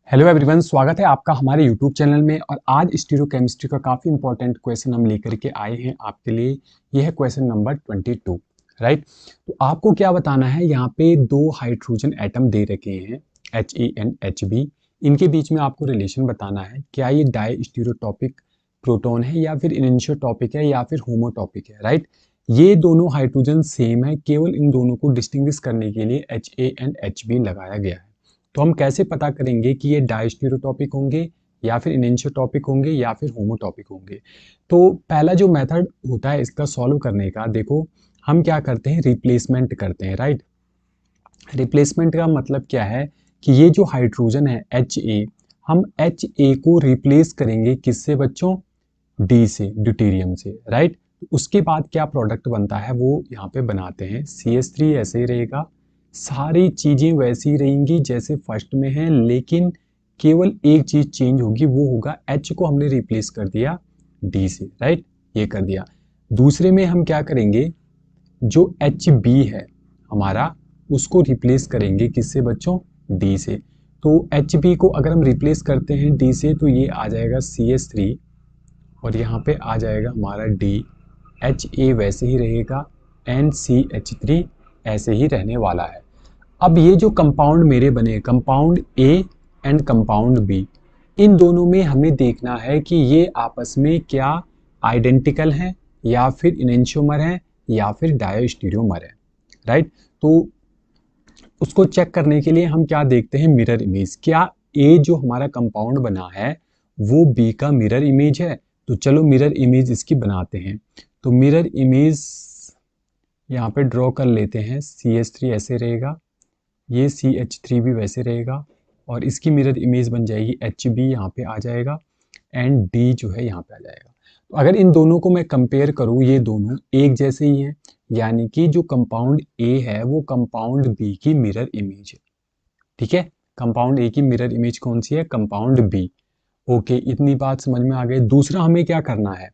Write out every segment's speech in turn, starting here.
Hello everyone, स्वागत है आपका हमारे यूट्यूब चैनल में। और आज स्टीरियोकेमिस्ट्री का काफ़ी इंपॉर्टेंट क्वेश्चन हम लेकर के आए हैं आपके लिए। यह है क्वेश्चन नंबर 22, राइट। तो आपको क्या बताना है, यहाँ पे दो हाइड्रोजन एटम दे रखे हैं HAN HB। इनके बीच में आपको रिलेशन बताना है, क्या ये डाई स्टीरियोटॉपिक प्रोटॉन है या फिर इनिशियोटॉपिक है या फिर होमोटॉपिक है, राइट। ये दोनों हाइड्रोजन सेम है, केवल इन दोनों को डिस्टिंग्विश करने के लिए HAN HB लगाया गया है। तो हम कैसे पता करेंगे कि ये डायस्टीरियोटॉपिक होंगे या फिर इनेंशियोटॉपिक होंगे या फिर होमोटॉपिक होंगे। तो पहला जो मेथड होता है इसका सॉल्व करने का, देखो हम क्या करते हैं, रिप्लेसमेंट करते हैं, राइट। रिप्लेसमेंट का मतलब क्या है कि ये जो हाइड्रोजन है HA, हम HA को रिप्लेस करेंगे किससे बच्चों, D से, ड्यूटेरियम से, राइट। उसके बाद क्या प्रोडक्ट बनता है वो यहाँ पे बनाते हैं। CH3 ऐसे ही रहेगा, सारी चीजें वैसी ही रहेंगी जैसे फर्स्ट में है, लेकिन केवल एक चीज चेंज होगी, वो होगा H को हमने रिप्लेस कर दिया D से, राइट। ये कर दिया। दूसरे में हम क्या करेंगे, जो HB है हमारा, उसको रिप्लेस करेंगे किससे बच्चों, D से। तो HB को अगर हम रिप्लेस करते हैं D से तो ये आ जाएगा CH3 और यहाँ पे आ जाएगा हमारा D। HA वैसे ही रहेगा, NCH3 ऐसे ही रहने वाला है। अब ये जो कंपाउंड मेरे बने, compound A and compound B, इन दोनों में हमें देखना है कि ये आपस में क्या आइडेंटिकल हैं या फिर इनेंशियोमर हैं या फिर डायोस्टीरियोमर है, राइट। तो उसको चेक करने के लिए हम क्या देखते हैं, मिरर इमेज। क्या A जो हमारा कंपाउंड बना है वो B का मिरर इमेज है? तो चलो मिरर इमेज इसकी बनाते हैं। तो मिरर इमेज यहाँ पे ड्रॉ कर लेते हैं। CH3 ऐसे रहेगा, ये CH3 भी वैसे रहेगा और इसकी मिरर इमेज बन जाएगी HB, यहाँ पे आ जाएगा, एंड D जो है यहाँ पे आ जाएगा। तो अगर इन दोनों को मैं कंपेयर करूँ, ये दोनों एक जैसे ही हैं, यानी कि जो कंपाउंड A है वो कंपाउंड B की मिरर इमेज है, ठीक है। कंपाउंड A की मिरर इमेज कौन सी है, कंपाउंड B। ओके, इतनी बात समझ में आ गई। दूसरा हमें क्या करना है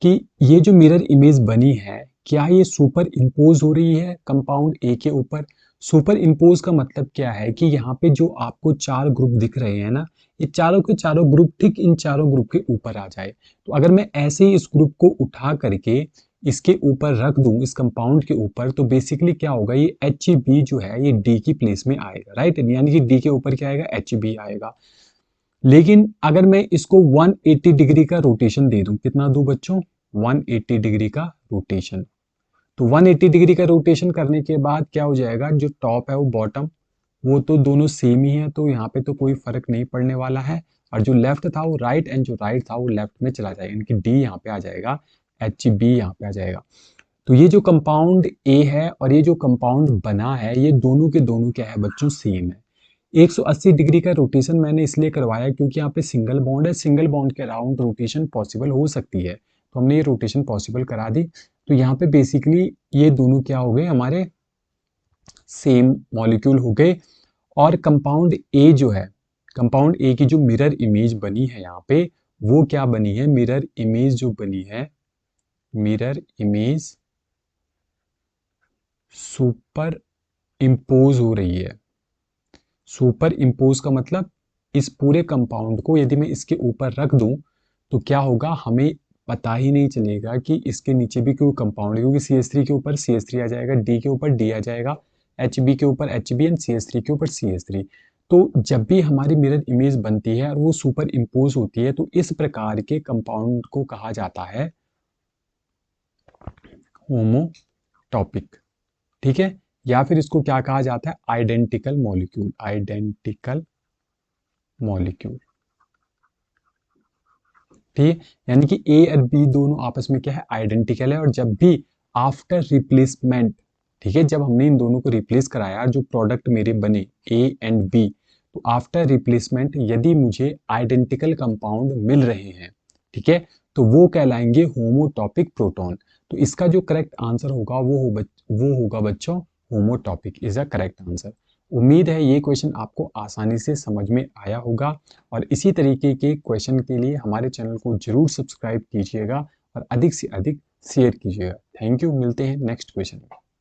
कि ये जो मिरर इमेज बनी है, क्या ये सुपर इम्पोज हो रही है कंपाउंड ए के ऊपर। सुपर इम्पोज का मतलब क्या है कि यहाँ पे जो आपको चार ग्रुप दिख रहे हैं ना, ये चारों के चारों ग्रुप ठीक इन चारों ग्रुप के ऊपर आ जाए। तो अगर मैं ऐसे ही इस ग्रुप को उठा करके इसके ऊपर रख दूं, इस कंपाउंड के ऊपर, तो बेसिकली क्या होगा, ये HB जो है ये D की प्लेस में आएगा, राइट। यानी कि D के ऊपर क्या आएगा, HB आएगा। लेकिन अगर मैं इसको 180 डिग्री का रोटेशन दे दूं, कितना दूं बच्चों, 180 डिग्री का रोटेशन। तो 180 डिग्री का रोटेशन करने के बाद क्या हो जाएगा, जो टॉप है वो बॉटम, वो तो दोनों सेम ही है, तो यहाँ पे तो कोई फर्क नहीं पड़ने वाला है। और जो लेफ्ट था वो राइट एंड जो राइट था वो लेफ्ट में चला जाएगा, यानी कि D यहाँ पे आ जाएगा, HB यहाँ पे आ जाएगा। तो ये जो कंपाउंड A है और ये जो कंपाउंड बना है, ये दोनों के दोनों क्या है बच्चों, सेम है। 180 डिग्री का रोटेशन मैंने इसलिए करवाया क्योंकि यहाँ पे सिंगल बॉन्ड है, सिंगल बॉन्ड के अराउंड रोटेशन पॉसिबल हो सकती है, तो हमने ये रोटेशन पॉसिबल करा दी। तो यहाँ पे बेसिकली ये दोनों क्या हो गए, हमारे सेम मॉलिक्यूल हो गए। और कंपाउंड ए जो है, कंपाउंड ए की जो मिरर इमेज बनी है यहाँ पे, वो क्या बनी है, मिरर इमेज जो बनी है, मिरर इमेज सुपर इम्पोज हो रही है। सुपर इम्पोज का मतलब इस पूरे कंपाउंड को यदि मैं इसके ऊपर रख दूं तो क्या होगा, हमें पता ही नहीं चलेगा कि इसके नीचे भी कोई कंपाउंड है, क्योंकि CH3 के ऊपर CH3 आ जाएगा, D के ऊपर D आ जाएगा, HB के ऊपर HB एंड CH3 के ऊपर CH3। तो जब भी हमारी मिरर इमेज बनती है और वो सुपर इम्पोज होती है, तो इस प्रकार के कंपाउंड को कहा जाता है होमोटॉपिक, ठीक है। या फिर इसको क्या कहा जाता है, आइडेंटिकल मॉलिक्यूल, आइडेंटिकल मॉलिक्यूल, ठीक है। यानी कि A और B दोनों आपस में क्या है, आइडेंटिकल है। और जब भी आफ्टर रिप्लेसमेंट, ठीक है, जब हमने इन दोनों को रिप्लेस कराया, जो प्रोडक्ट मेरे बने A एंड B, तो आफ्टर रिप्लेसमेंट यदि मुझे आइडेंटिकल कंपाउंड मिल रहे हैं, ठीक है, तो वो कहलाएंगे होमोटॉपिक प्रोटॉन। तो इसका जो करेक्ट आंसर होगा वो होगा बच्चों, होमोटॉपिक इज अ करेक्ट आंसर। उम्मीद है ये क्वेश्चन आपको आसानी से समझ में आया होगा। और इसी तरीके के क्वेश्चन के लिए हमारे चैनल को जरूर सब्सक्राइब कीजिएगा और अधिक से अधिक शेयर कीजिएगा। थैंक यू, मिलते हैं नेक्स्ट क्वेश्चन में।